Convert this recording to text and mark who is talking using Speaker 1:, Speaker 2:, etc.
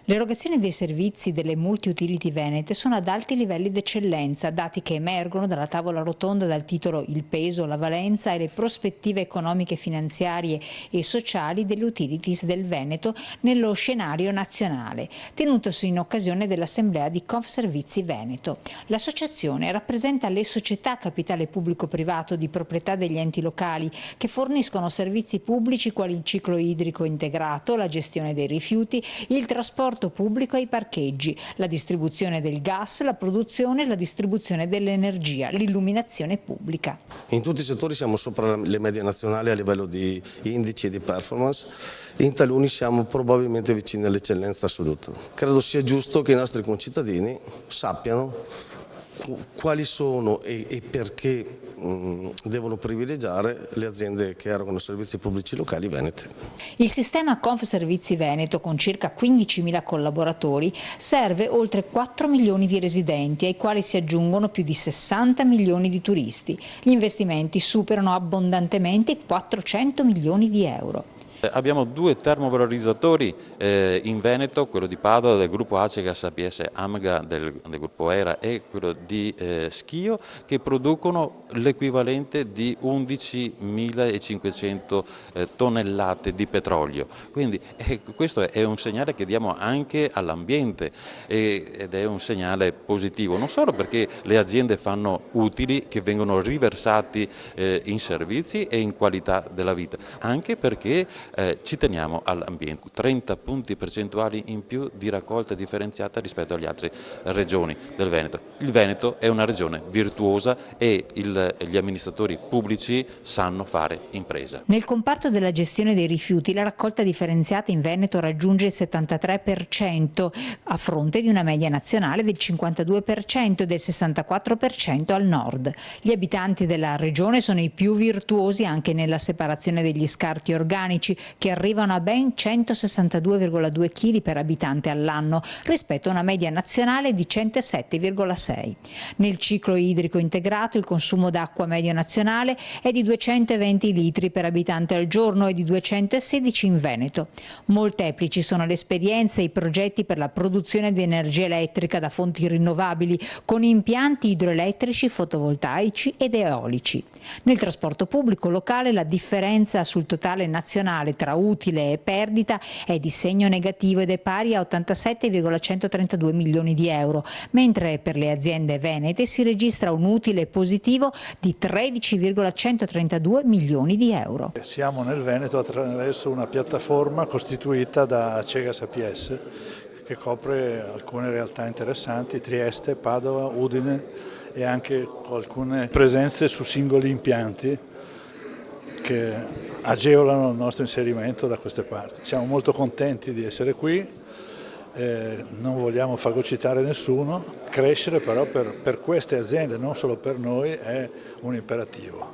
Speaker 1: L'erogazione dei servizi delle multi-utility venete sono ad alti livelli d'eccellenza, dati che emergono dalla tavola rotonda dal titolo Il peso, la valenza e le prospettive economiche, finanziarie e sociali delle utilities del Veneto nello scenario nazionale, tenutosi in occasione dell'assemblea di Confservizi Veneto. L'associazione rappresenta le società a capitale pubblico-privato di proprietà degli enti locali che forniscono servizi pubblici quali il ciclo idrico integrato, la gestione dei rifiuti, il trasporto pubblico e i parcheggi, la distribuzione del gas, la produzione e la distribuzione dell'energia, l'illuminazione pubblica.
Speaker 2: In tutti i settori siamo sopra le medie nazionali a livello di indici e di performance, in taluni siamo probabilmente vicini all'eccellenza assoluta. Credo sia giusto che i nostri concittadini sappiano quali sono e perché devono privilegiare le aziende che erogano servizi pubblici locali venete.
Speaker 1: Il sistema Confservizi Veneto, con circa 15.000 collaboratori, serve oltre 4 milioni di residenti, ai quali si aggiungono più di 60 milioni di turisti. Gli investimenti superano abbondantemente i 400 milioni di euro.
Speaker 3: Abbiamo due termovalorizzatori in Veneto, quello di Padova del gruppo Acegas APS Amga del gruppo ERA e quello di Schio, che producono l'equivalente di 11.500 tonnellate di petrolio. Quindi questo è un segnale che diamo anche all'ambiente ed è un segnale positivo, non solo perché le aziende fanno utili che vengono riversati in servizi e in qualità della vita, anche perché ci teniamo all'ambiente. 30 punti percentuali in più di raccolta differenziata rispetto alle altre regioni del Veneto. Il Veneto è una regione virtuosa e gli amministratori pubblici sanno fare impresa.
Speaker 1: Nel comparto della gestione dei rifiuti la raccolta differenziata in Veneto raggiunge il 73% a fronte di una media nazionale del 52% e del 64% al nord. Gli abitanti della regione sono i più virtuosi anche nella separazione degli scarti organici, che arrivano a ben 162,2 kg per abitante all'anno rispetto a una media nazionale di 107,6. Nel ciclo idrico integrato il consumo d'acqua medio nazionale è di 220 litri per abitante al giorno e di 216 in Veneto. Molteplici sono le esperienze e i progetti per la produzione di energia elettrica da fonti rinnovabili con impianti idroelettrici, fotovoltaici ed eolici. Nel trasporto pubblico locale la differenza sul totale nazionale tra utile e perdita è di segno negativo ed è pari a 87,132 milioni di euro, mentre per le aziende venete si registra un utile positivo di 13,132 milioni di euro.
Speaker 4: Siamo nel Veneto attraverso una piattaforma costituita da Acegas APS che copre alcune realtà interessanti, Trieste, Padova, Udine e anche alcune presenze su singoli impianti che agevolano il nostro inserimento da queste parti. Siamo molto contenti di essere qui, non vogliamo fagocitare nessuno, crescere però per queste aziende, non solo per noi, è un imperativo.